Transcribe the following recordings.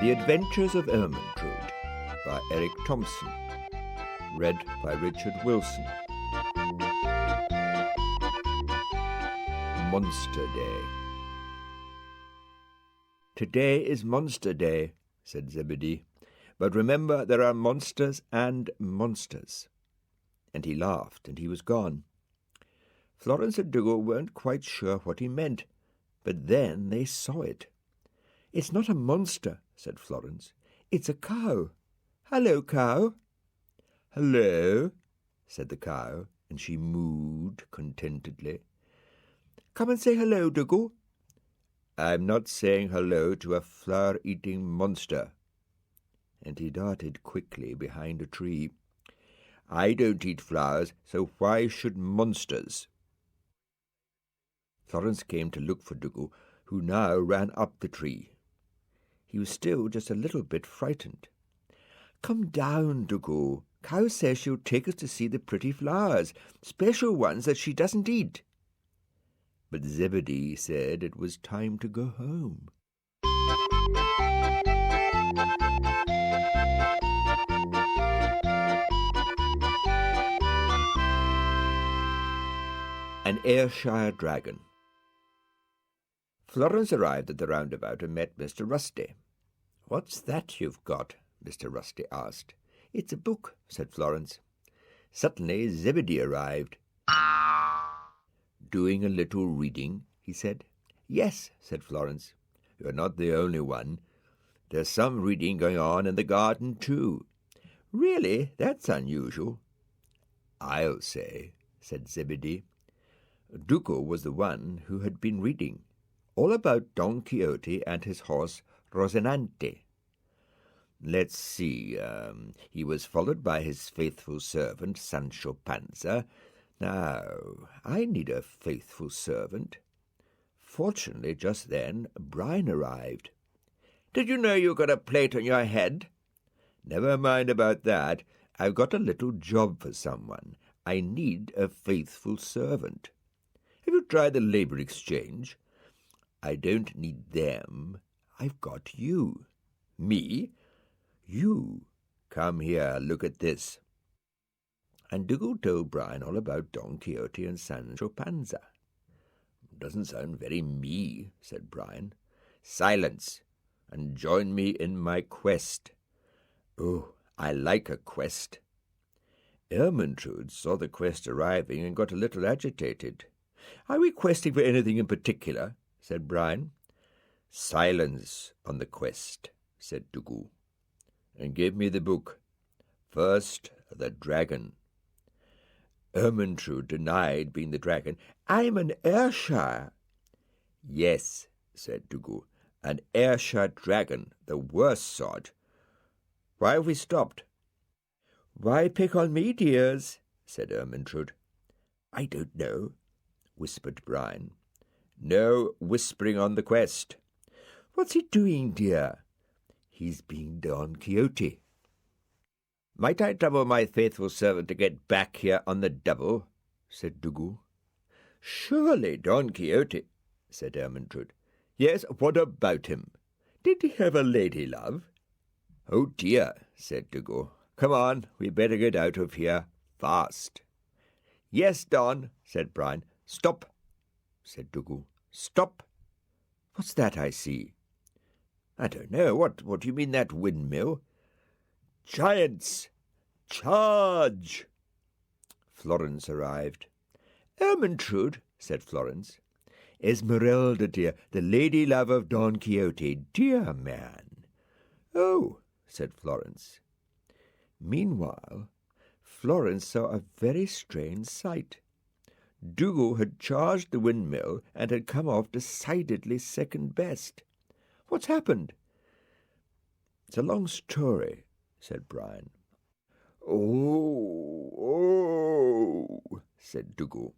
The Adventures of Ermintrude by Eric Thompson. Read by Richard Wilson. Monster Day. "Today is Monster Day," said Zebedee. "But remember, there are monsters and monsters." And he laughed, and he was gone. Florence and Dougal weren't quite sure what he meant, but then they saw it. "It's not a monster," said Florence. "It's a cow. Hello, cow." "Hello," said the cow, and she mooed contentedly. "Come and say hello, Dougal." "I'm not saying hello to a flower-eating monster." And he darted quickly behind a tree. "I don't eat flowers, so why should monsters?" Florence came to look for Dougal, who now ran up the tree. He was still just a little bit frightened. "Come down, Dougal. Cow says she'll take us to see the pretty flowers, special ones that she doesn't eat." But Zebedee said it was time to go home. An Ayrshire Dragon. Florence arrived at the roundabout and met Mr. Rusty. "What's that you've got?" Mr. Rusty asked. "It's a book," said Florence. Suddenly Zebedee arrived. "Doing a little reading?" he said. "Yes," said Florence. "You're not the only one. There's some reading going on in the garden, too." "Really? That's unusual." "I'll say," said Zebedee. Dougal was the one who had been reading, all about Don Quixote and his horse Rocinante. Let's see, he was followed by his faithful servant Sancho Panza. Now, I need a faithful servant. Fortunately, just then, Brian arrived. "Did you know you got a plate on your head?" "Never mind about that. I've got a little job for someone. I need a faithful servant. Have you tried the Labour Exchange?" "I don't need them. I've got you." "Me?" "You. Come here, look at this." And Dougal told Brian all about Don Quixote and Sancho Panza. "Doesn't sound very me," said Brian. "Silence, and join me in my quest." "Oh, I like a quest." Ermintrude saw the quest arriving and got a little agitated. "Are we questing for anything in particular?" said Brian. "Silence on the quest," said Dougal. "And give me the book. First, the dragon." Ermintrude denied being the dragon. "I'm an Ayrshire." "Yes," said Dougal, "an Ayrshire dragon, the worst sort. Why have we stopped?" "Why pick on me, dears?" said Ermintrude. "I don't know," whispered Brian. "No whispering on the quest." "What's he doing, dear?" "He's being Don Quixote." "Might I trouble my faithful servant to get back here on the double?" said Dougal. "Surely, Don Quixote," said Ermintrude. "Yes, what about him? Did he have a lady love?" "Oh dear," said Dougal. "Come on, we'd better get out of here fast." "Yes, Don," said Brian. "Stop," said Dougal. "Stop. What's that I see?" "I don't know. What do you mean, that windmill?" "Giants! Charge!" Florence arrived. "Ermintrude," said Florence. "Esmeralda, dear, the lady love of Don Quixote. Dear man." "Oh," said Florence. Meanwhile, Florence saw a very strange sight. Dougal had charged the windmill and had come off decidedly second best. "What's happened?" "It's a long story," said Brian. Oh, said Dougal.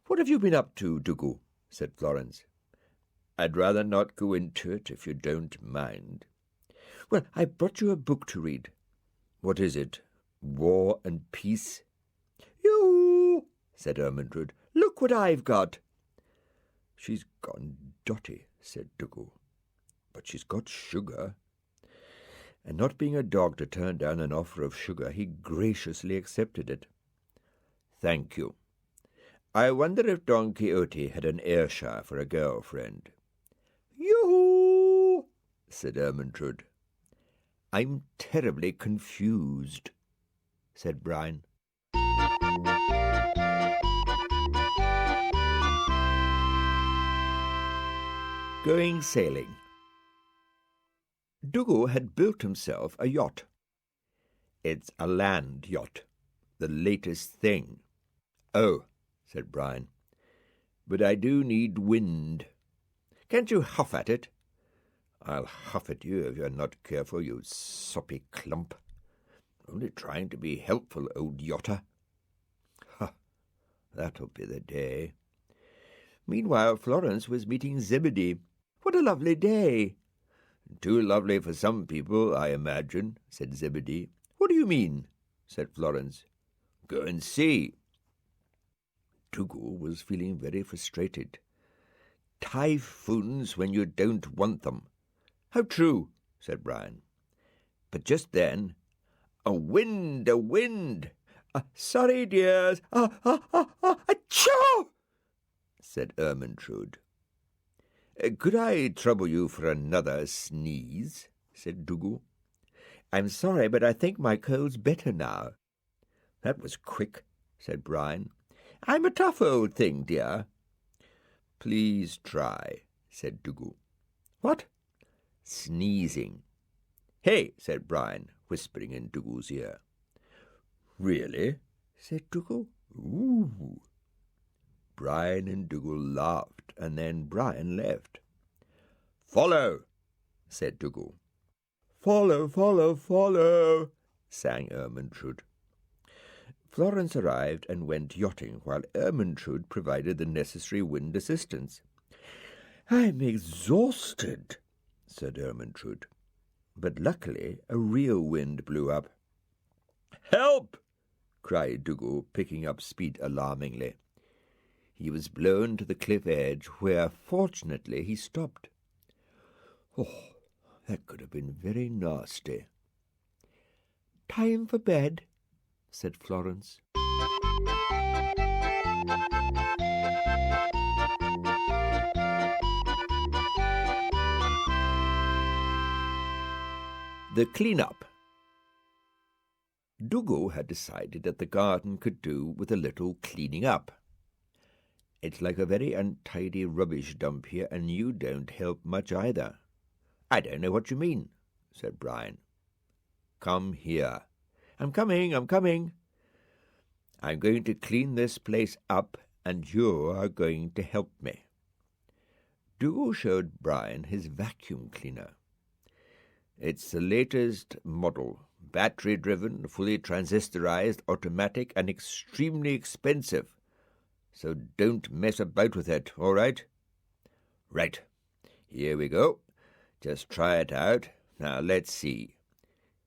"What have you been up to, Dougal?" said Florence. "I'd rather not go into it, if you don't mind." "Well, I've brought you a book to read." "What is it? War and Peace?" "You," said Ermintrude. "Look what I've got." "She's gone dotty," said Dougal. "But she's got sugar." and not being a dog to turn down an offer of sugar, he graciously accepted it. "Thank you. I wonder if Don Quixote had an Ayrshire for a girl-friend." "Yoo-hoo!" said Ermintrude. "I'm terribly confused," said Brian. Going sailing. Dougal had built himself a yacht. It's a land yacht, the latest thing. "Oh," said Brian, "but I do need wind. Can't you huff at it?" "I'll huff at you if you're not careful, you soppy clump. Only trying to be helpful, old yotter." "Ha, that'll be the day." Meanwhile, Florence was meeting Zebedee. "What a lovely day!" "Too lovely for some people, I imagine," said Zebedee. "What do you mean?" said Florence. "Go and see." Dougal was feeling very frustrated. "Typhoons when you don't want them." "How true," said Brian. But just then, "A wind, a wind! Sorry, dears. Achoo!" said Ermintrude. "Could I trouble you for another sneeze?" said Dougal. "I'm sorry, but I think my cold's better now." "That was quick," said Brian. "I'm a tough old thing, dear." "Please try," said Dougal. "What?" "Sneezing." "Hey," said Brian, whispering in Dougal's ear. "Really?" said Dougal. "Ooh." Brian and Dougal laughed, and then Brian left. "Follow," said Dougal. "Follow, follow, follow," sang Ermintrude. Florence arrived and went yachting, while Ermintrude provided the necessary wind assistance. "I'm exhausted," said Ermintrude. But luckily a real wind blew up. "Help!" cried Dougal, picking up speed alarmingly. He was blown to the cliff edge, where, fortunately, he stopped. "Oh, that could have been very nasty." "Time for bed," said Florence. The clean-up. Dougal had decided that the garden could do with a little cleaning up. "It's like a very untidy rubbish dump here, and you don't help much either." "I don't know what you mean," said Brian. "Come here." I'm coming. I'm going to clean this place up, and you are going to help me." Dougal showed Brian his vacuum cleaner. "It's the latest model, battery-driven, fully transistorized, automatic, and extremely expensive. So don't mess about with it, all right?" "Right. Here we go. Just try it out. Now, let's see."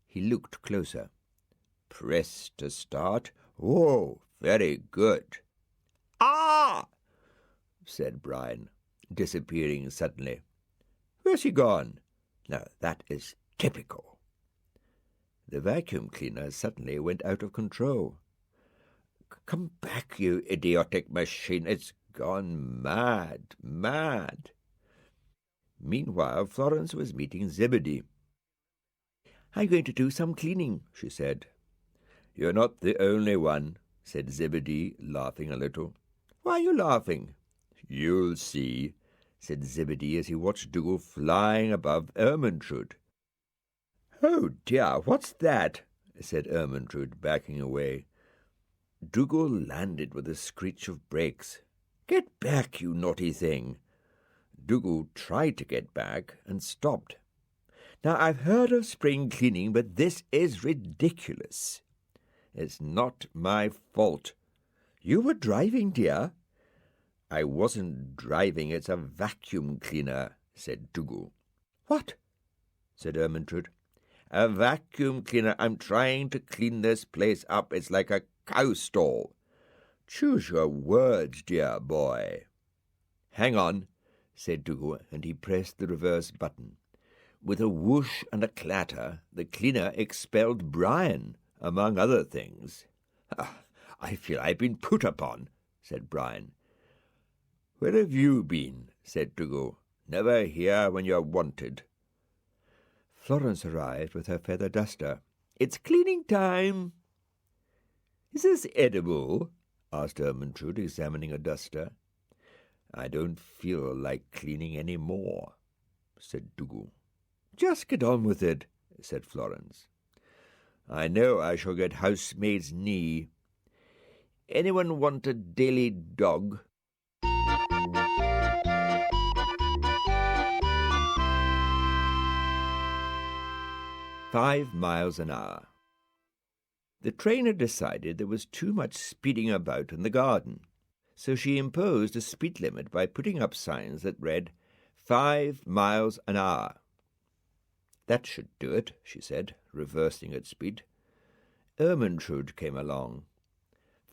He looked closer. "Press to start. Oh, very good." "Ah!" said Brian, disappearing suddenly. "Where's he gone? Now, that is typical." The vacuum cleaner suddenly went out of control. "Come back, you idiotic machine. It's gone mad. Meanwhile, Florence was meeting Zebedee. "I'm going to do some cleaning," she said. "You're not the only one," said Zebedee, laughing a little. "Why are you laughing?" "You'll see," said Zebedee as he watched Dougal flying above Ermintrude. "Oh dear, what's that?" said Ermintrude, backing away. Dougal landed with a screech of brakes. "Get back, you naughty thing!" Dougal tried to get back and stopped. "Now, I've heard of spring cleaning, but this is ridiculous." "It's not my fault." "You were driving, dear." "I wasn't driving. It's a vacuum cleaner," said Dougal. "What?" said Ermintrude. "A vacuum cleaner. I'm trying to clean this place up. It's like a cow stall." "Choose your words, dear boy." "Hang on," said Dougal, and he pressed the reverse button. With a whoosh and a clatter, the cleaner expelled Brian, among other things. I feel I've been put upon," said Brian. "Where have you been?" said Dougal. "Never here when you're wanted." Florence arrived with her feather duster. "It's cleaning time." "Is this edible?" asked Ermintrude, examining a duster. "I don't feel like cleaning any more," said Dougal. "Just get on with it," said Florence. "I know I shall get housemaid's knee. Anyone want a daily dog?" "5 miles an hour." The train had decided there was too much speeding about in the garden, so she imposed a speed limit by putting up signs that read 5 miles an hour. "That should do it," she said, reversing at speed. Ermintrude came along.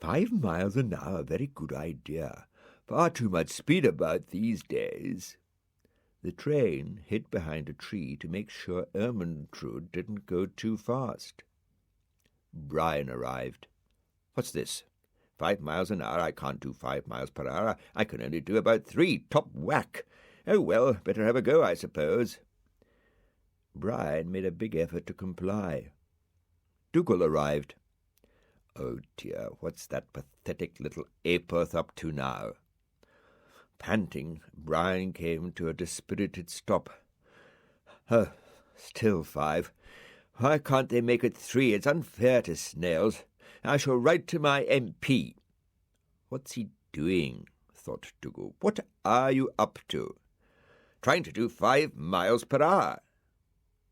5 miles an hour, very good idea. Far too much speed about these days." The train hid behind a tree to make sure Ermintrude didn't go too fast. Brian arrived. "What's this? 5 miles an hour? I can't do 5 miles per hour. I can only do about 3, top whack. Oh, well, better have a go, I suppose." Brian made a big effort to comply. Dougal arrived. "Oh, dear, what's that pathetic little apeoth up to now?" Panting, Brian came to a dispirited stop. Still 5. Why can't they make it 3? It's unfair to snails. I shall write to my MP. "What's he doing?" thought Dougal. "What are you up to? Trying to do 5 miles per hour.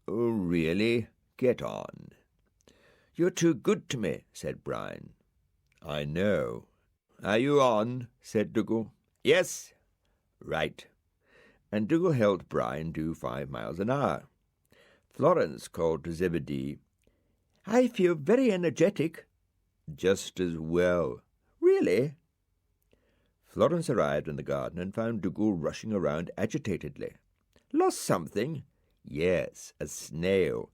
Oh, really? Get on." "You're too good to me," said Brian. "I know. Are you on?" said Dougal. "Yes." "Right." And Dougal helped Brian do 5 miles an hour. Florence called to Zebedee. "I feel very energetic." "Just as well." "Really?" Florence arrived in the garden and found Dougal rushing around agitatedly. "Lost something?" "Yes, a snail."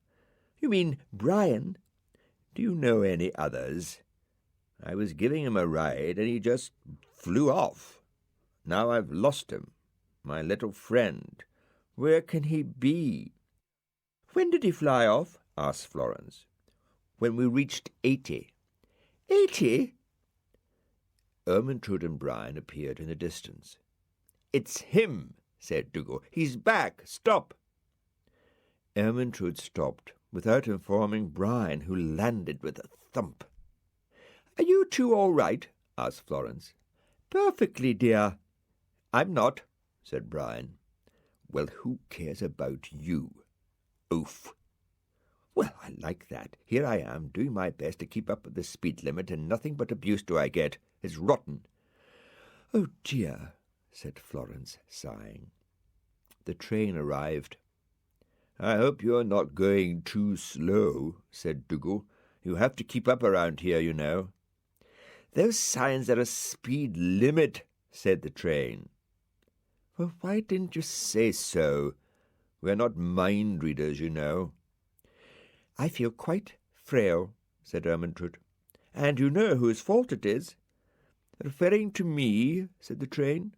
"You mean Brian?" "Do you know any others?" "I was giving him a ride, and he just flew off. Now I've lost him. My little friend. Where can he be?" "When did he fly off?" asked Florence. "When we reached 80. 80? Ermintrude and Brian appeared in the distance. "It's him," said Dougal. "He's back. Stop." Ermintrude stopped, without informing Brian, who landed with a thump. "Are you two all right?" asked Florence. "Perfectly, dear." "I'm not," said Brian. "Well, who cares about you?" "Oof." "Well, I like that. Here I am, doing my best to keep up with the speed limit, and nothing but abuse do I get. It's rotten." "Oh, dear," said Florence, sighing. The train arrived. "I hope you're not going too slow," said Dougal. "You have to keep up around here, you know." "Those signs are a speed limit," said the train. "Well, why didn't you say so? We're not mind readers, you know." "I feel quite frail," said Ermintrude. "And you know whose fault it is." "Referring to me," said the train.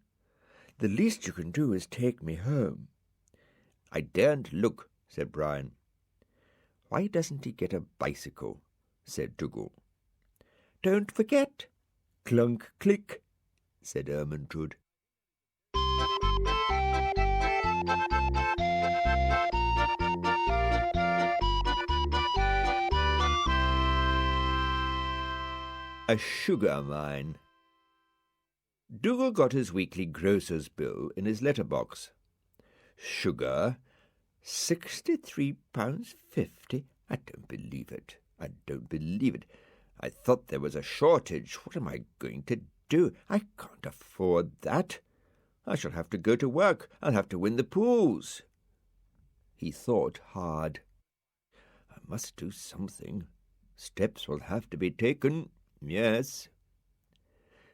"The least you can do is take me home." "I daren't look," said Brian. "Why doesn't he get a bicycle?" said Dougal. "Don't forget." "Clunk, click," said Ermintrude. A sugar mine. Dougal got his weekly grocer's bill in his letterbox. Sugar, £63.50. I don't believe it. I don't believe it. I thought there was a shortage. What am I going to do? I can't afford that. I shall have to go to work. I'll have to win the pools. He thought hard. I must do something. Steps will have to be taken. Yes.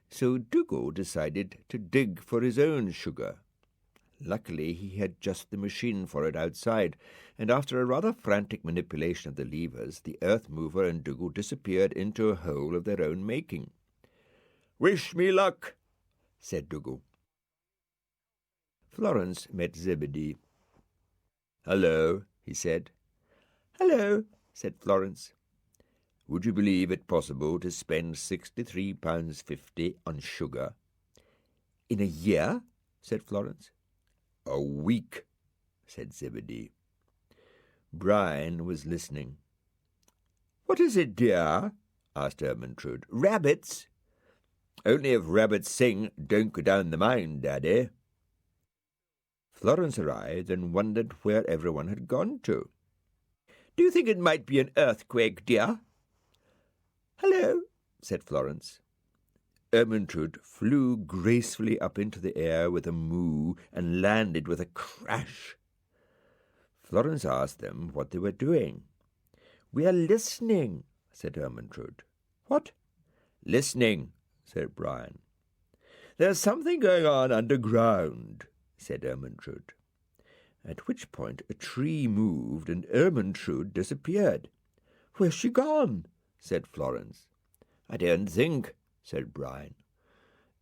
So Dougal decided to dig for his own sugar. Luckily, he had just the machine for it outside, and after a rather frantic manipulation of the levers, the earth mover and Dougal disappeared into a hole of their own making. "Wish me luck," said Dougal. Florence met Zebedee. "Hello," he said. "Hello," said Florence. "Would you believe it possible to spend £63.50 on sugar?" "In a year?" said Florence. "A week," said Zebedee. Brian was listening. "What is it, dear?" asked Ermintrude. "Rabbits?" "Only if rabbits sing, 'Don't go down the mine, Daddy.'" Florence arrived and wondered where everyone had gone to. "Do you think it might be an earthquake, dear?" "Hello," said Florence. Ermintrude flew gracefully up into the air with a moo and landed with a crash. Florence asked them what they were doing. "We are listening," said Ermintrude. "What?" "Listening," said Brian. "There's something going on underground," said Ermintrude. At which point a tree moved and Ermintrude disappeared. "Where's she gone?" said Florence. "I don't think," said Brian.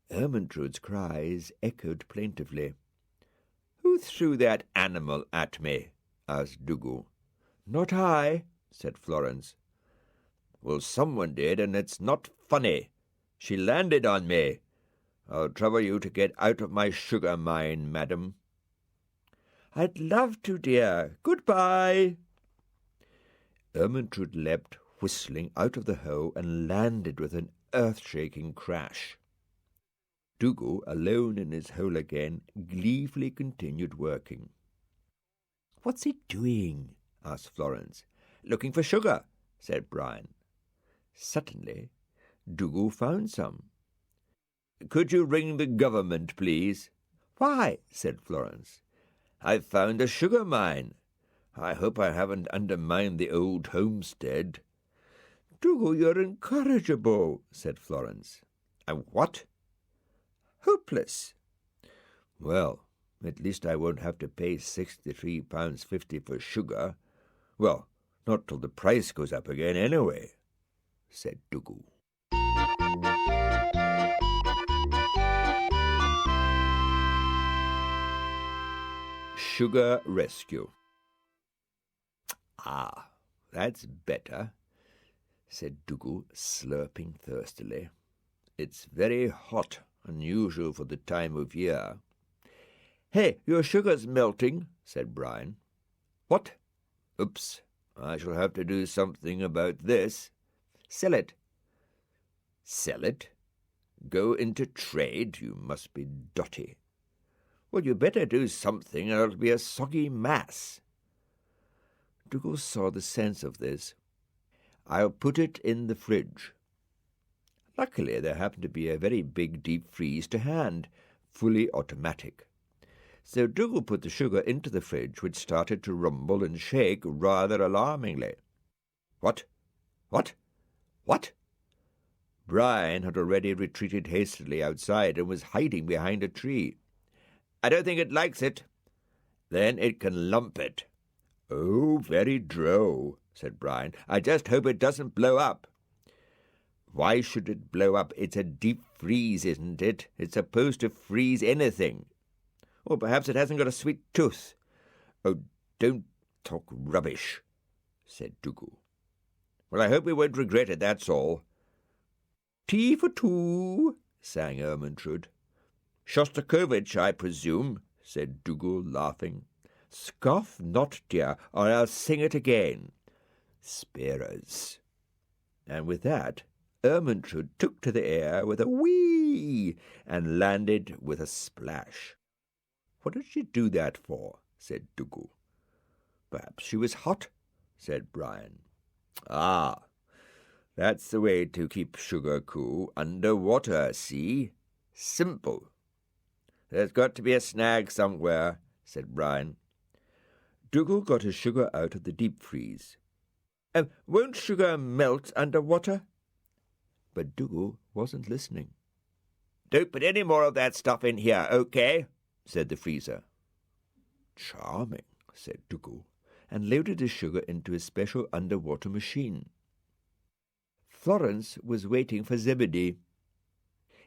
Ermintrude's cries echoed plaintively. "Who threw that animal at me?" asked Dougal. "Not I," said Florence. "Well, someone did, and it's not funny. She landed on me. I'll trouble you to get out of my sugar mine, madam." "I'd love to, dear. Goodbye." Ermintrude leapt, whistling, out of the hole and landed with an earth-shaking crash. Dougal, alone in his hole again, gleefully continued working. "What's he doing?" asked Florence. "Looking for sugar," said Brian. Suddenly, Dougal found some. "Could you ring the government, please?" "Why?" said Florence. "I've found a sugar mine. I hope I haven't undermined the old homestead." "Dougal, you're incorrigible," said Florence. "And what?" "Hopeless." "Well, at least I won't have to pay £63.50 for sugar. Well, not till the price goes up again anyway," said Dougal. Sugar Rescue. "Ah, that's better," said Dougal, slurping thirstily. "It's very hot, unusual for the time of year." "Hey, your sugar's melting," said Brian. "What? Oops, I shall have to do something about this." "Sell it." "Sell it? Go into trade? You must be dotty." "Well, you better do something, or it'll be a soggy mass." Dougal saw the sense of this. "I'll put it in the fridge." Luckily, there happened to be a very big deep freeze to hand, fully automatic. So Dougal put the sugar into the fridge, which started to rumble and shake rather alarmingly. "What? What? What?" Brian had already retreated hastily outside and was hiding behind a tree. "I don't think it likes it." "Then it can lump it." "Oh, very droll," said Brian. "I just hope it doesn't blow up." "Why should it blow up? It's a deep freeze, isn't it? It's supposed to freeze anything." "Or perhaps it hasn't got a sweet tooth." "Oh, don't talk rubbish," said Dougal. "Well, I hope we won't regret it, that's all." "Tea for two," sang Ermintrude. "Shostakovich, I presume," said Dougal, laughing. "Scoff not, dear, or I'll sing it again." "Spare us." And with that, Ermintrude took to the air with a whee and landed with a splash. "What did she do that for?" said Dougal. "Perhaps she was hot," said Brian. "Ah, that's the way to keep sugar cool, under water, see? Simple." "There's got to be a snag somewhere," said Brian. Dougal got his sugar out of the deep freeze. "Won't sugar melt under water?" But Dougal wasn't listening. "Don't put any more of that stuff in here, okay?" said the freezer. "Charming," said Dougal, and loaded his sugar into his special underwater machine. Florence was waiting for Zebedee.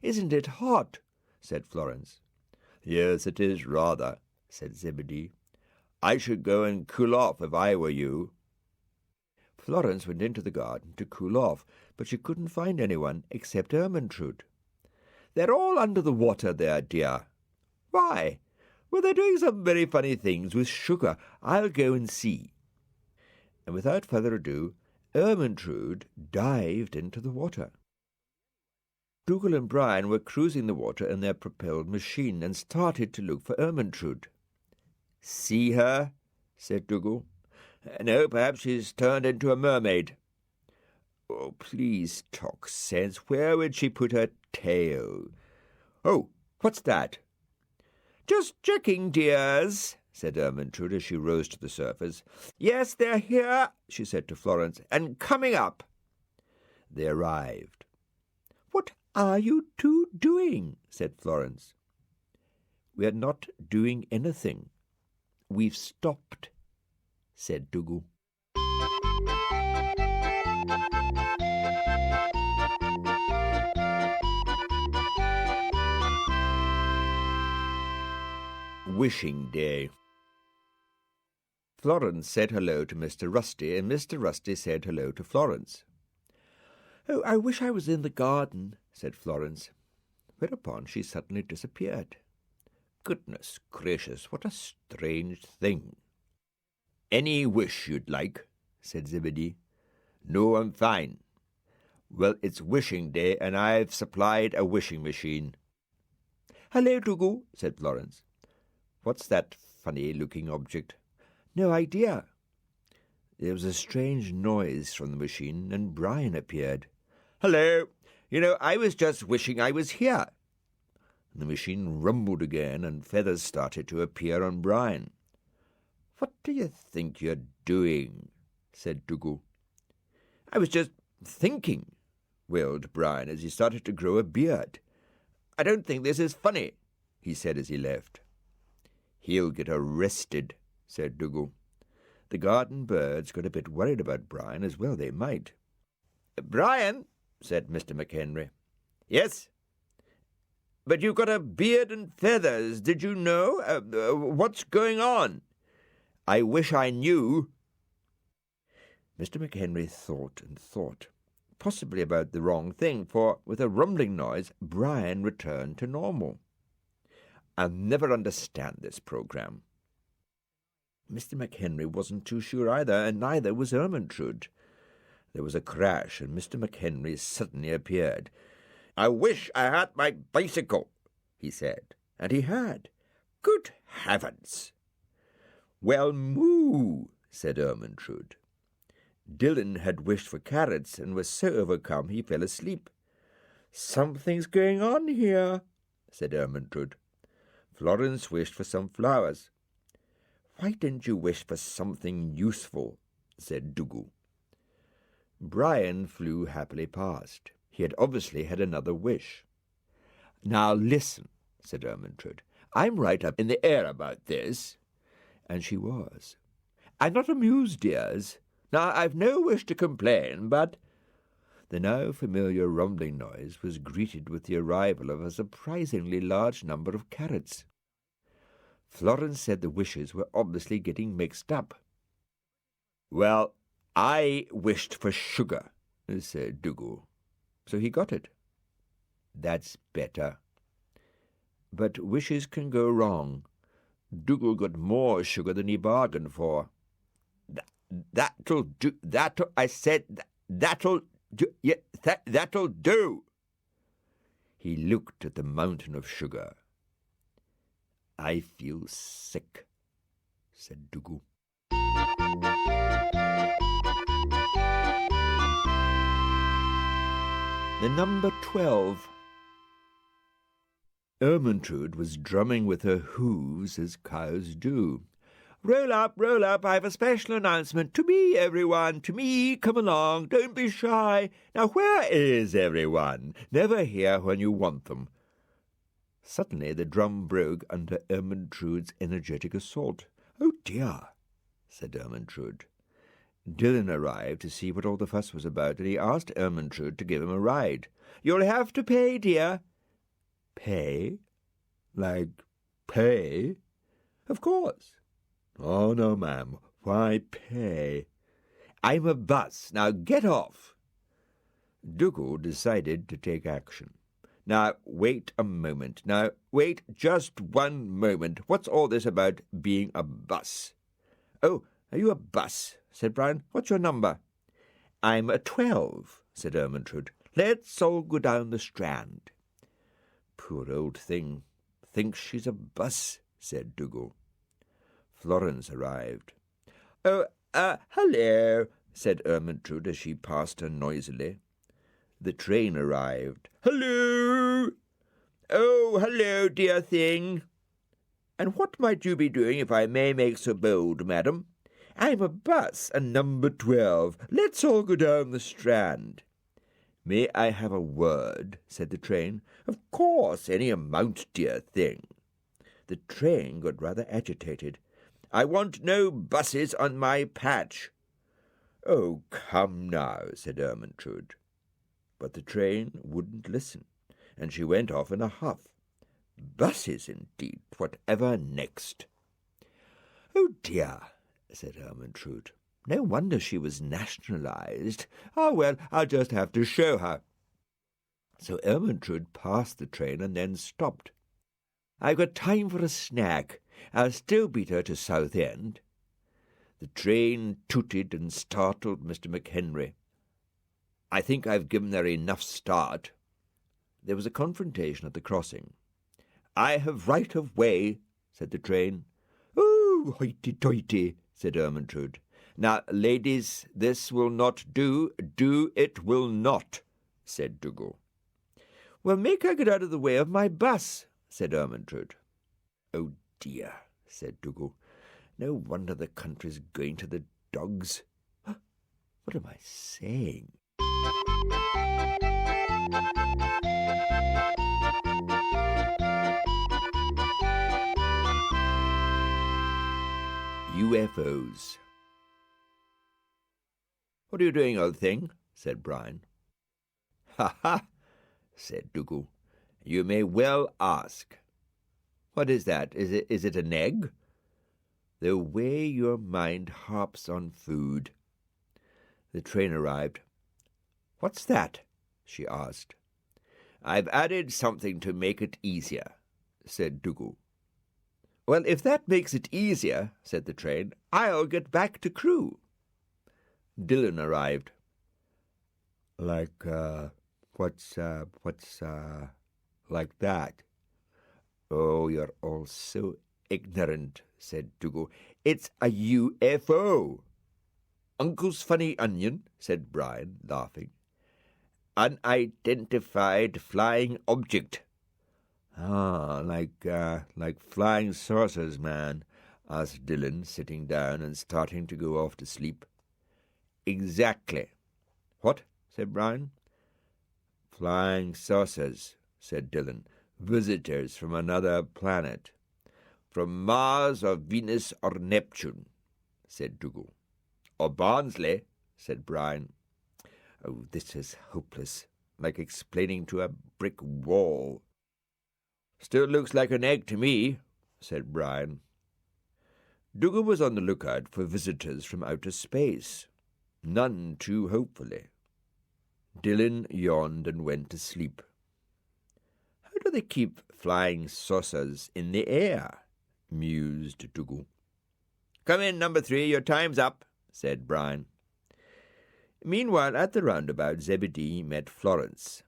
"Isn't it hot?" said Florence. "Yes, it is rather," said Zebedee. "I should go and cool off if I were you." Florence went into the garden to cool off, but she couldn't find anyone except Ermintrude. "They're all under the water there, dear." "Why?" "Well, they're doing some very funny things with sugar. I'll go and see." And without further ado, Ermintrude dived into the water. Dougal and Brian were cruising the water in their propelled machine and started to look for Ermintrude. "See her?" said Dougal. "No, perhaps she's turned into a mermaid." "Oh, please talk sense. Where would she put her tail?" "Oh, what's that?" "Just checking, dears," said Ermintrude as she rose to the surface. "Yes, they're here," she said to Florence, "and coming up." They arrived. "What are you two doing?" said Florence. "We're not doing anything. We've stopped," said Dougal. Wishing Day. Florence said hello to Mr. Rusty, and Mr. Rusty said hello to Florence. "Oh, I wish I was in the garden," said Florence, whereupon she suddenly disappeared. Goodness gracious, what a strange thing. "Any wish you'd like?" said Zebedee. "No, I'm fine." "Well, it's wishing day, and I've supplied a wishing machine." "Hello, Dougal," said Florence. "What's that funny-looking object?" "No idea." There was a strange noise from the machine, and Brian appeared. "Hello. I was just wishing I was here." And the machine rumbled again, and feathers started to appear on Brian. "What do you think you're doing?" said Dougal. "I was just thinking," wailed Brian as he started to grow a beard. "I don't think this is funny," he said as he left. "He'll get arrested," said Dougal. The garden birds got a bit worried about Brian, as well they might. "Brian," said Mr. McHenry. "Yes?" "But you've got a beard and feathers. Did you know? What's going on?" "I wish I knew." Mr. McHenry thought and thought, possibly about the wrong thing, for with a rumbling noise, Brian returned to normal. "I'll never understand this program." Mr. McHenry wasn't too sure either, and neither was Ermintrude. There was a crash, and Mr. McHenry suddenly appeared. "I wish I had my bicycle," he said. And he had. Good heavens! "Well, moo," said Ermintrude. Dylan had wished for carrots and was so overcome he fell asleep. "Something's going on here," said Ermintrude. Florence wished for some flowers. "Why didn't you wish for something useful?" said Dougal. Brian flew happily past. He had obviously had another wish. "Now listen," said Ermintrude. "I'm right up in the air about this." And she was. "I'm not amused, dears. Now, I've no wish to complain, but—" The now familiar rumbling noise was greeted with the arrival of a surprisingly large number of carrots. Florence said the wishes were obviously getting mixed up. "Well, I wished for sugar," said Dougal. "So he got it." "That's better." But wishes can go wrong. Dougal got more sugar than he bargained for. That'll do. I said, that'll do. Yeah, that'll do." He looked at the mountain of sugar. "I feel sick," said Dougal. The number 12. Ermintrude was drumming with her hooves as cows do. Roll up, I've a special announcement. To me, everyone, to me, come along, don't be shy. Now where is everyone? Never here when you want them." Suddenly the drum broke under Ermintrude's energetic assault. "Oh dear," said Ermintrude. Dillon arrived to see what all the fuss was about, and he asked Ermintrude to give him a ride. "You'll have to pay, dear." "Pay? Like pay?" "Of course." "Oh, no, ma'am. Why pay?" "I'm a bus. Now get off." Dougal decided to take action. "Now, wait a moment. Now, wait just one moment. What's all this about being a bus?" "Oh, are you a bus?" said Brian. "What's your number?" "I'm a 12, said Ermintrude. "Let's all go down the Strand." "Poor old thing. Thinks she's a bus," said Dougal. Florence arrived. "Oh, hello," said Ermintrude as she passed her noisily. The train arrived. "Hello! Oh, hello, dear thing." "And what might you be doing, if I may make so bold, madam?" "I'm a bus, and number 12. Let's all go down the Strand." "May I have a word?" said the train. "Of course, any amount, dear thing." The train got rather agitated. "I want no buses on my patch." "Oh, come now," said Ermintrude. But the train wouldn't listen, and she went off in a huff. Buses, indeed! Whatever next? "Oh, dear," said Ermintrude. "No wonder she was nationalized. Ah, well, I'll just have to show her." So Ermintrude passed the train and then stopped. "I've got time for a snack. I'll still beat her to Southend." The train tooted and startled Mr. McHenry. "I think I've given her enough start." There was a confrontation at the crossing. "I have right of way," said the train. "Oh, hoity-toity," said Ermintrude. "Now, ladies, this will not do. Do it will not," said Dougal. "Well, make her get out of the way of my bus," said Ermintrude. "Oh, dear," said Dougal. "No wonder the country's going to the dogs. What am I saying?" UFOs. "What are you doing, old thing?" said Brian. "Ha ha," said Dougal. "You may well ask. What is that? Is it an egg?" "The way your mind harps on food." The train arrived. "What's that?" she asked. "I've added something to make it easier," said Dougal. "Well, if that makes it easier," said the train, "I'll get back to Crewe." Dillon arrived. Like, what's like that?" "Oh, you're all so ignorant," said Dougal. "It's a UFO." "Uncle's funny onion," said Brian, laughing. "Unidentified flying object." "Ah, like flying saucers, man," asked Dillon, sitting down and starting to go off to sleep. "Exactly." "What?" said Brian. "Flying saucers," said Dillon. "Visitors from another planet. From Mars or Venus or Neptune," said Dougal. "Or Barnsley," said Brian. "Oh, this is hopeless, like explaining to a brick wall." "Still looks like an egg to me," said Brian. Dougal was on the lookout for visitors from outer space. None too hopefully. Dillon yawned and went to sleep. "How do they keep flying saucers in the air?" mused Dougal. "Come in, number 3, your time's up," said Brian. Meanwhile, at the roundabout, Zebedee met Florence.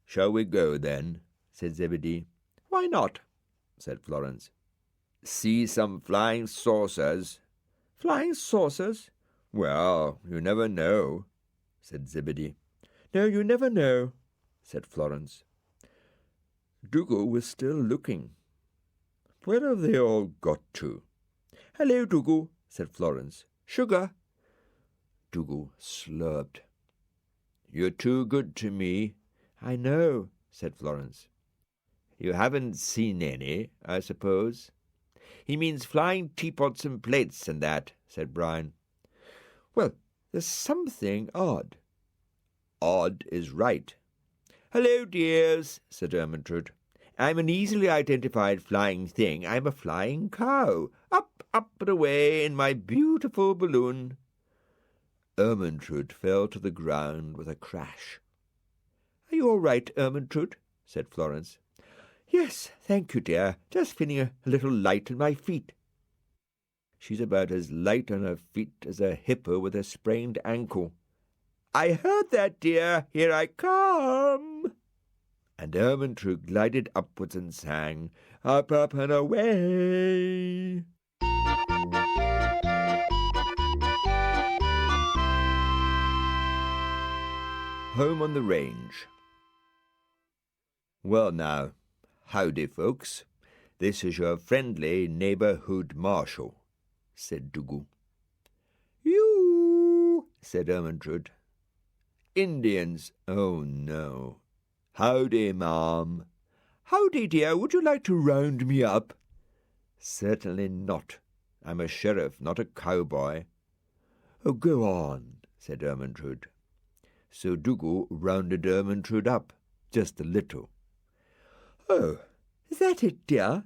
"Shall we go, then?" said Zebedee. "Why not?" said Florence. "See some flying saucers." "Flying saucers?" "Well, you never know," said Zebedee. "No, you never know," said Florence. Dougal was still looking. "Where have they all got to?" "Hello, Dougal," said Florence. "Sugar?" Dougal slurped. "You're too good to me." "I know," said Florence. "You haven't seen any, I suppose?" He means flying teapots and plates and that, said Brian. Well, there's something odd. Odd is right. Hello, dears, said Ermintrude. I'm an easily identified flying thing. I'm a flying cow. Up, up and away in my beautiful balloon. Ermintrude fell to the ground with a crash. Are you all right, Ermintrude? Said Florence. Yes, thank you, dear. Just feeling a little light in my feet. She's about as light on her feet as a hippo with a sprained ankle. I heard that, dear. Here I come. And Ermintrude glided upwards and sang, Up, up and away. Home on the range. Well now, howdy, folks. This is your friendly neighbourhood marshal, said Dougal. You, said Ermintrude. Indians, oh no. Howdy, ma'am. Howdy, dear, would you like to round me up? Certainly not. I'm a sheriff, not a cowboy. Oh, go on, said Ermintrude. So Dougal rounded Ermintrude up, just a little. Oh, is that it, dear?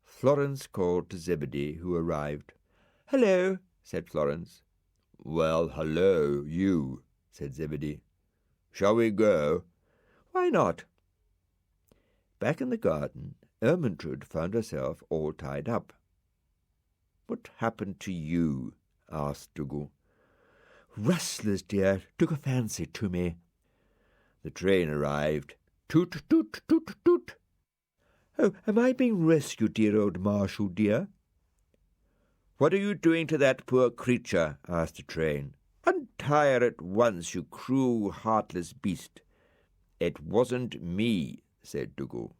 Florence called to Zebedee, who arrived. Hello, said Florence. Well, hello, you, said Zebedee. Shall we go? Why not? Back in the garden, Ermintrude found herself all tied up. What happened to you? Asked Dougal. Rustlers, dear, took a fancy to me. The train arrived. Toot, toot, toot, toot. Oh, am I being rescued, dear old Marshal, dear? What are you doing to that poor creature? Asked the train. Untie her at once, you cruel, heartless beast. It wasn't me, said Dougal.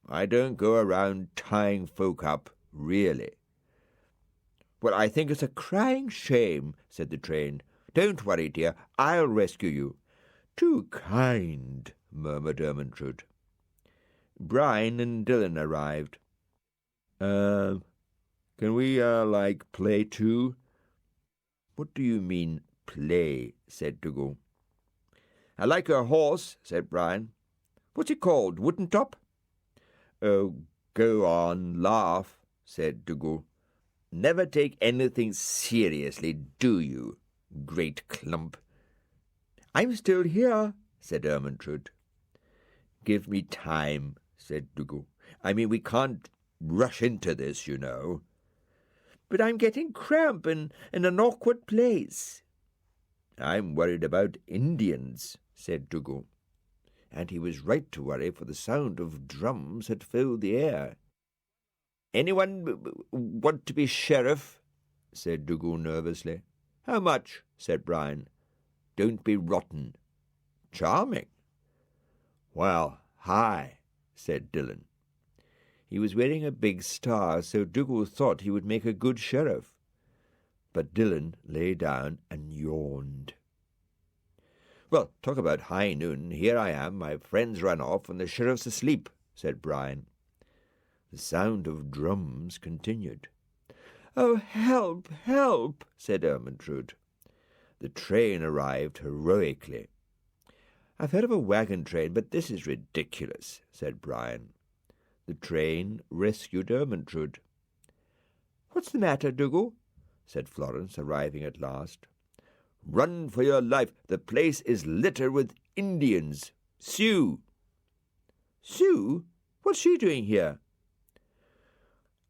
I don't go around tying folk up, really. Well, I think it's a crying shame, said the train. Don't worry, dear, I'll rescue you. Too kind, murmured Ermintrude. Brian and Dylan arrived. Can we, play too? What do you mean, play? Said Dougal. I like a horse, said Brian. What's it called, Wooden Top? Oh, go on, laugh, said Dougal. Never take anything seriously, do you, great clump? I'm still here, said Ermintrude. Give me time, said Dougal. I mean, we can't rush into this, you know. But I'm getting cramp in an awkward place. I'm worried about Indians, said Dougal. And he was right to worry, for the sound of drums had filled the air. Anyone want to be sheriff? Said Dougal nervously. How much? Said Brian. Don't be rotten. Charming. Well, hi, said Dylan. He was wearing a big star, so Dougal thought he would make a good sheriff. But Dylan lay down and yawned. Well, talk about high noon. Here I am, my friends run off, and the sheriff's asleep, said Brian. The sound of drums continued. Oh, help, help, said Ermintrude. The train arrived heroically. I've heard of a wagon train, but this is ridiculous, said Brian. The train rescued Ermintrude. What's the matter, Dougal? Said Florence, arriving at last. Run for your life. The place is littered with Indians. Sioux. Sioux? What's she doing here?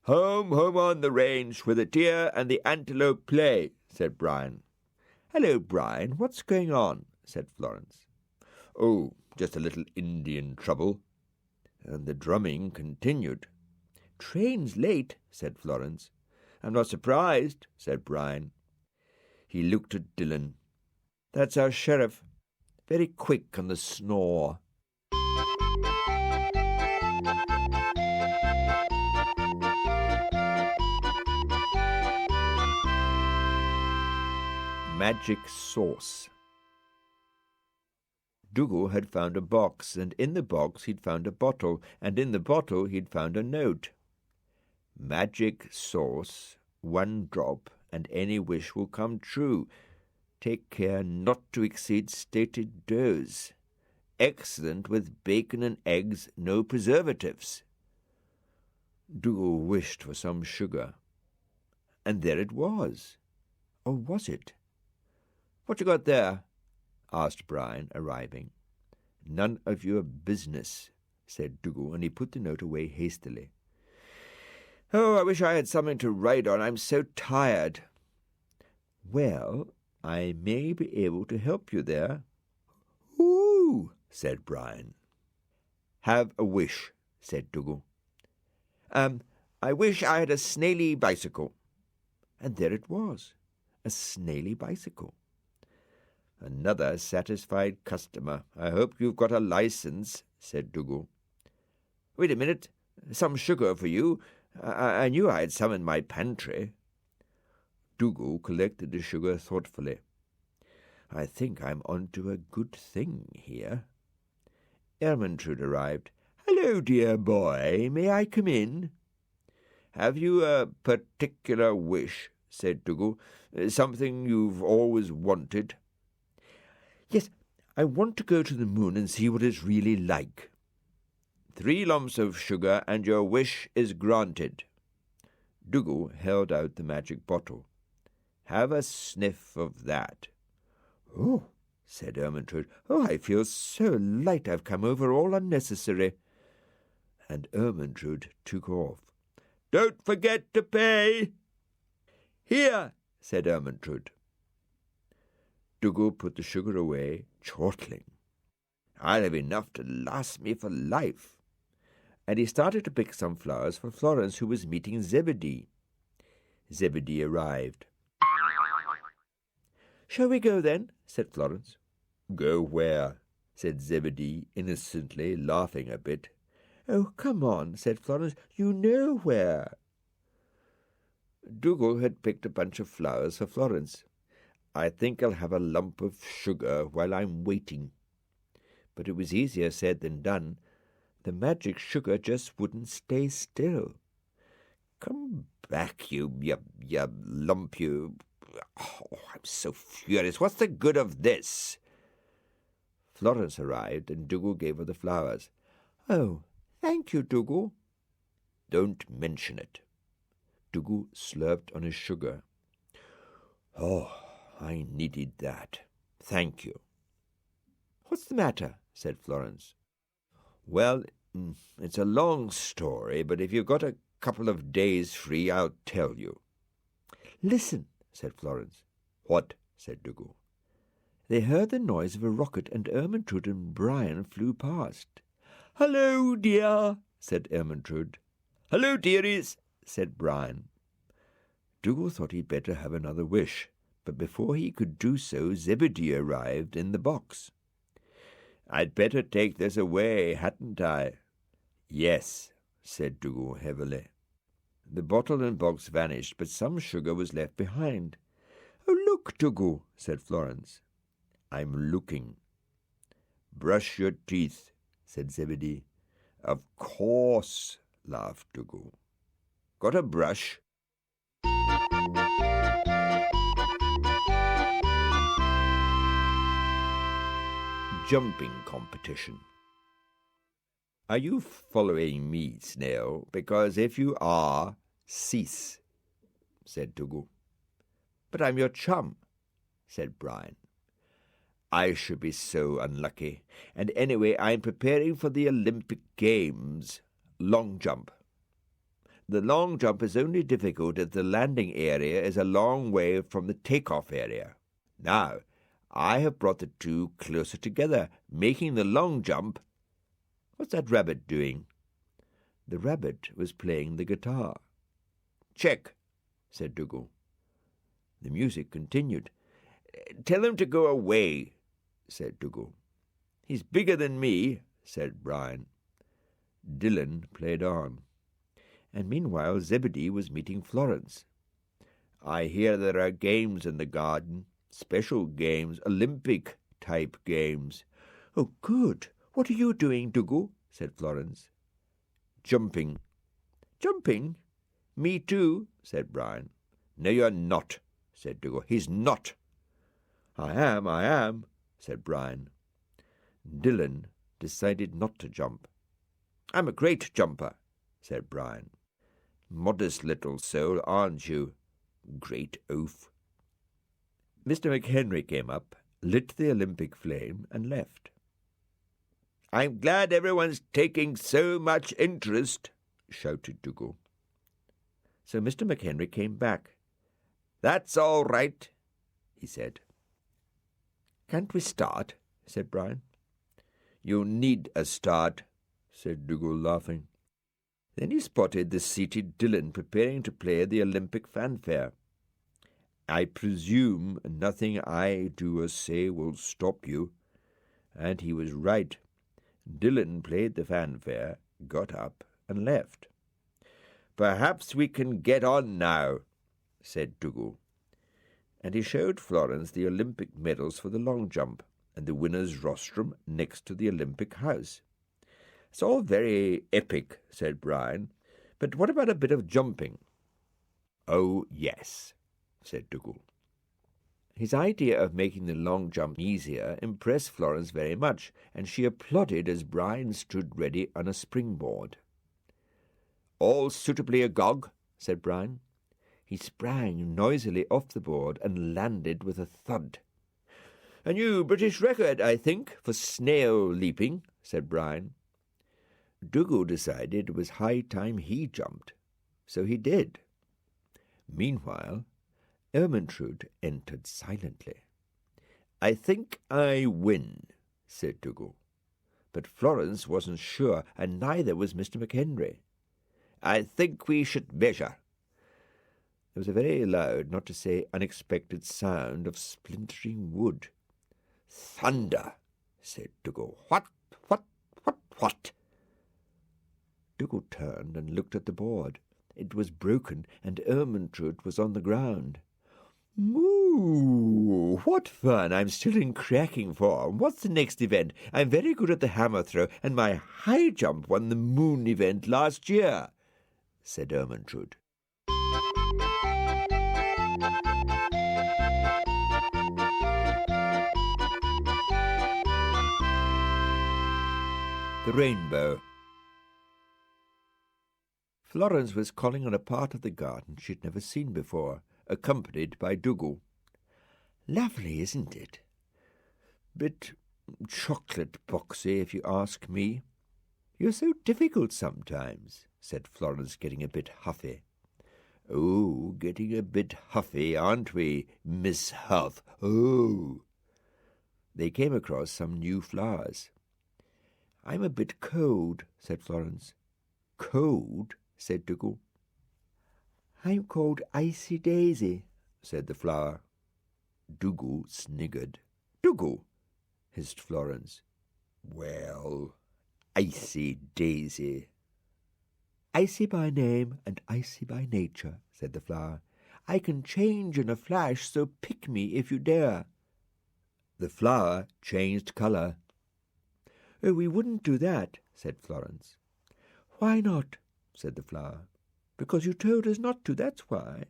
Home, home on the range, where the deer and the antelope play, said Brian. Hello, Brian. What's going on? Said Florence. Oh, just a little Indian trouble. And the drumming continued. Train's late, said Florence. I'm not surprised, said Brian. He looked at Dylan. That's our sheriff. Very quick on the snore. Magic sauce. Dougal had found a box, and in the box he'd found a bottle, and in the bottle he'd found a note. Magic sauce, 1 drop, and any wish will come true. Take care not to exceed stated dose. Excellent with bacon and eggs, no preservatives. Dougal wished for some sugar. And there it was. Or was it? What you got there? Asked Brian, arriving. None of your business, said Dougal, and he put the note away hastily. Oh, I wish I had something to write on. I'm so tired. Well, I may be able to help you there. Ooh, said Brian. Have a wish, said Dougal. I wish I had a snaily bicycle. And there it was, a snaily bicycle. Another satisfied customer. I hope you've got a license, said Dougal. Wait a minute, some sugar for you. I knew I had some in my pantry. Dougal collected the sugar thoughtfully. I think I'm on to a good thing here. Ermintrude arrived. Hello, dear boy. May I come in? Have you a particular wish? Said Dougal. Something you've always wanted? Yes, I want to go to the moon and see what it's really like. 3 lumps of sugar and your wish is granted. Dougal held out the magic bottle. Have a sniff of that. Oh, said Ermintrude. Oh, I feel so light I've come over all unnecessary. And Ermintrude took off. Don't forget to pay. Here, said Ermintrude. Dougal put the sugar away, chortling. I'll have enough to last me for life. And he started to pick some flowers for Florence, who was meeting Zebedee. Zebedee arrived. Shall we go then? Said Florence. Go where? Said Zebedee, innocently, laughing a bit. Oh, come on, said Florence. You know where. Dougal had picked a bunch of flowers for Florence. I think I'll have a lump of sugar while I'm waiting. But it was easier said than done. The magic sugar just wouldn't stay still. Come back, you lump, you. Oh, I'm so furious. What's the good of this? Florence arrived, and Dougal gave her the flowers. Oh, thank you, Dougal. Don't mention it. Dougal slurped on his sugar. Oh, I needed that. Thank you. What's the matter? Said Florence. Well, it's a long story, but if you've got a couple of days free, I'll tell you. Listen, said Florence. What? Said Dougal. They heard the noise of a rocket, and Ermintrude and Brian flew past. Hello, dear, said Ermintrude. Hello, dearies, said Brian. Dougal thought he'd better have another wish, but before he could do so, Zebedee arrived in the box. I'd better take this away, hadn't I? Yes, said Dougal heavily. The bottle and box vanished, but some sugar was left behind. Oh, look, Dougal, said Florence. I'm looking. Brush your teeth, said Zebedee. Of course, laughed Dougal. Got a brush? Jumping competition. Are you following me, Snail? Because if you are, cease, said Dougal. But I'm your chum, said Brian. I should be so unlucky. And anyway, I'm preparing for the Olympic Games. Long jump. The long jump is only difficult if the landing area is a long way from the takeoff area. Now, I have brought the two closer together, making the long jump. What's that rabbit doing? The rabbit was playing the guitar. Check, said Dougal. The music continued. Tell him to go away, said Dougal. He's bigger than me, said Brian. Dylan played on. And meanwhile Zebedee was meeting Florence. I hear there are games in the garden. Special games, Olympic-type games. Oh, good. What are you doing, Dougal? Said Florence. Jumping. Jumping? Me too, said Brian. No, you're not, said Dougal. He's not. I am, said Brian. Dylan decided not to jump. I'm a great jumper, said Brian. Modest little soul, aren't you? Great oaf. Mr. McHenry came up, lit the Olympic flame, and left. I'm glad everyone's taking so much interest, shouted Dougal. So Mr. McHenry came back. That's all right, he said. Can't we start? Said Brian. You need a start, said Dougal, laughing. Then he spotted the seated Dylan preparing to play the Olympic fanfare. I presume nothing I do or say will stop you. And he was right. Dylan played the fanfare, got up, and left. Perhaps we can get on now, said Dougal. And he showed Florence the Olympic medals for the long jump and the winner's rostrum next to the Olympic house. It's all very epic, said Brian, but what about a bit of jumping? Oh, yes, said Dougal. His idea of making the long jump easier impressed Florence very much, and she applauded as Brian stood ready on a springboard. All suitably agog, said Brian. He sprang noisily off the board and landed with a thud. A new British record, I think, for snail leaping, said Brian. Dougal decided it was high time he jumped, so he did. Meanwhile, Ermintrude entered silently. I think I win, said Dougal. But Florence wasn't sure, and neither was Mr. McHenry. I think we should measure. There was a very loud, not to say unexpected sound of splintering wood. Thunder, said Dougal. What? Dougal turned and looked at the board. It was broken, and Ermintrude was on the ground. Moo! What fun! I'm still in cracking form. What's the next event? I'm very good at the hammer throw, and my high jump won the moon event last year, said Ermintrude. The rainbow. Florence was calling on a part of the garden she'd never seen before, accompanied by Dougal. Lovely, isn't it? Bit chocolate boxy, if you ask me. You're so difficult sometimes, said Florence, getting a bit huffy. Oh, getting a bit huffy, aren't we, Miss Huff? Oh! They came across some new flowers. I'm a bit cold, said Florence. Cold? Said Dougal. I'm called Icy Daisy, said the flower. Dougal sniggered. Dougal, hissed Florence. Well, Icy Daisy. Icy by name and icy by nature, said the flower. I can change in a flash, so pick me if you dare. The flower changed colour. Oh, we wouldn't do that, said Florence. Why not? Said the flower. Because you told us not to, that's why.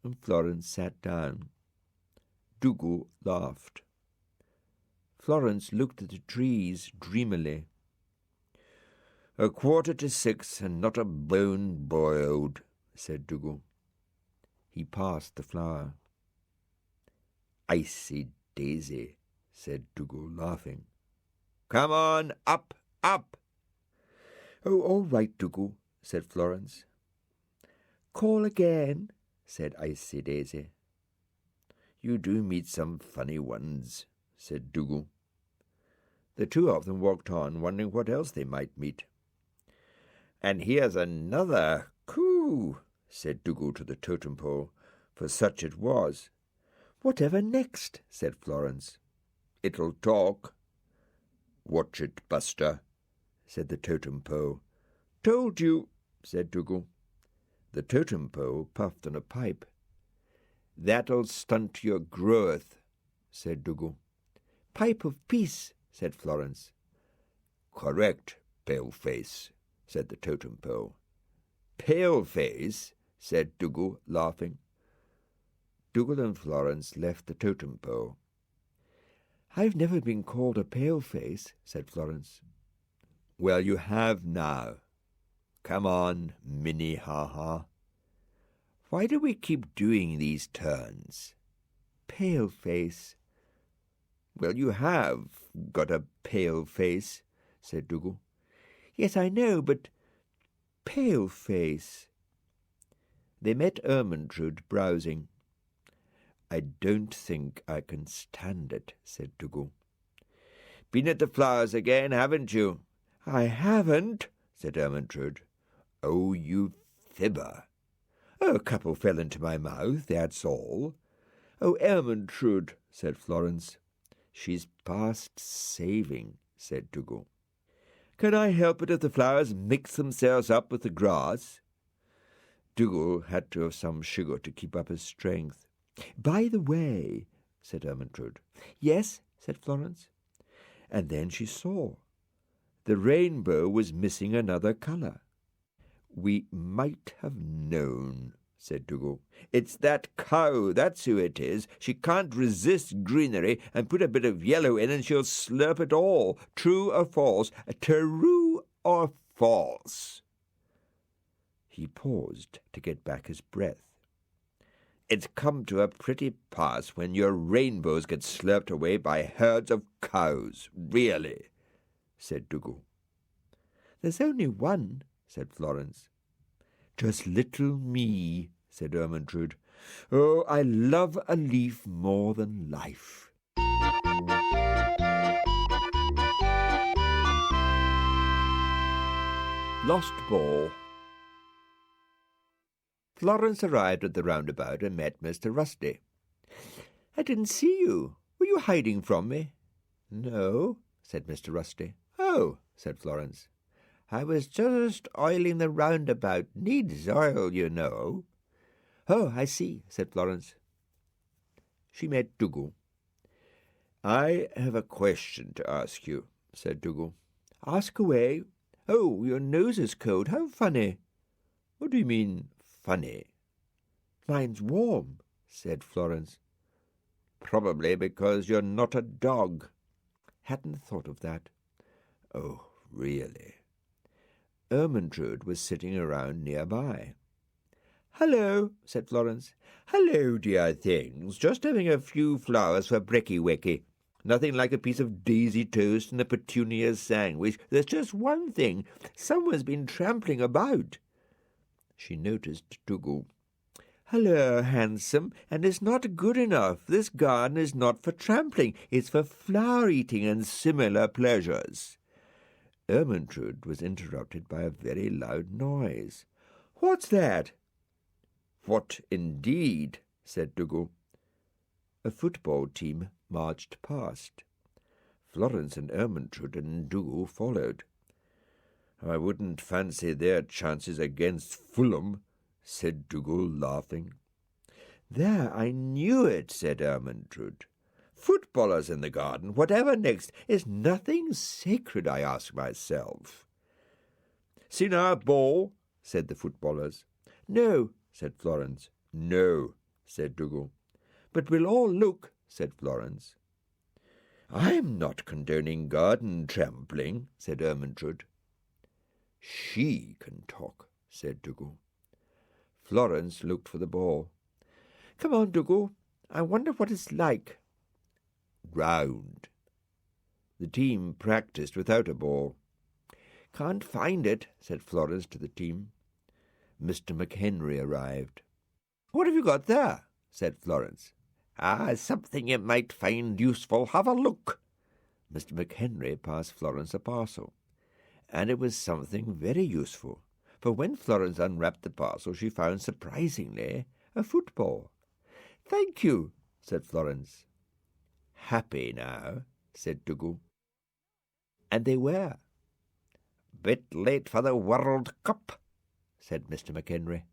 And Florence sat down. Dougal laughed. Florence looked at the trees dreamily. 6:15 and not a bone boiled, said Dougal. He passed the flower. Icy Daisy, said Dougal, laughing. Come on, up, up. Oh, all right, Dougal, said Florence. Call again, said Icy Daisy. You do meet some funny ones, said Dougal. The two of them walked on, wondering what else they might meet. And here's another coo, said Dougal to the totem pole, for such it was. Whatever next, said Florence. It'll talk. Watch it, Buster, said the totem pole. Told you, said Dougal. The totem pole puffed on a pipe. That'll stunt your growth, said Dougal. Pipe of peace, said Florence. Correct, pale-face, said the totem pole. "Pale-face," said Dougal, laughing. Dougal and Florence left the totem pole. "I've never been called a pale-face," said Florence. "Well, you have now. Come on, Minnie-ha-ha. Why do we keep doing these turns? Pale-face." "Well, you have got a pale face," said Dougal. "Yes, I know, but pale-face." They met Ermintrude browsing. "I don't think I can stand it," said Dougal. "Been at the flowers again, haven't you?" "I haven't," said Ermintrude. "Oh, you fibber." "Oh, a couple fell into my mouth, that's all." "Oh, Ermintrude," said Florence. "She's past saving," said Dougal. "Can I help it if the flowers mix themselves up with the grass?" Dougal had to have some sugar to keep up his strength. "By the way," said Ermintrude. "Yes," said Florence. And then she saw. The rainbow was missing another colour. "We might have known," said Dougal. "It's that cow, that's who it is. She can't resist greenery, and put a bit of yellow in and she'll slurp it all. True or false? True or false?" He paused to get back his breath. "It's come to a pretty pass when your rainbows get slurped away by herds of cows, really," said Dougal. "There's only one," said Florence. "Just little me," said Ermintrude. "Oh, I love a leaf more than life." Lost Ball. Florence arrived at the roundabout and met Mr. Rusty. "I didn't see you. Were you hiding from me?" "No," said Mr. Rusty. "Oh," said Florence. "I was just oiling the roundabout. Needs oil, you know." "Oh, I see," said Florence. She met Dougal. "I have a question to ask you," said Dougal. "Ask away." "Oh, your nose is cold. How funny." "What do you mean, funny?" "Mine's warm," said Florence. "Probably because you're not a dog." "Hadn't thought of that." "Oh, really?" Ermintrude was sitting around nearby. "Hello," said Florence. "Hello, dear things. Just having a few flowers for Brecky Wecky. Nothing like a piece of daisy toast and a petunia sandwich. There's just one thing. Someone's been trampling about." She noticed Dougal. "Hello, handsome, and it's not good enough. This garden is not for trampling. It's for flower-eating and similar pleasures." Ermintrude was interrupted by a very loud noise. "What's that?" "What indeed?" said Dougal. A football team marched past. Florence and Ermintrude and Dougal followed. "I wouldn't fancy their chances against Fulham," said Dougal, laughing. "There, I knew it," said Ermintrude. "Footballers in the garden, whatever next? Is nothing sacred, I ask myself?" "Seen our ball?" said the footballers. "No," said Florence. "No," said Dougal. "But we'll all look," said Florence. "I'm not condoning garden trampling," said Ermintrude. "She can talk," said Dougal. Florence looked for the ball. "Come on, Dougal. I wonder what it's like." Round. The team practised without a ball. "Can't find it," said Florence to the team. Mr. McHenry arrived. "What have you got there?" said Florence. "Something you might find useful. Have a look." Mr. McHenry passed Florence a parcel, and it was something very useful, for when Florence unwrapped the parcel she found, surprisingly, a football. "Thank you," said Florence. "Happy now," said Dougal. And they were. "Bit late for the World Cup," said Mr. McHenry.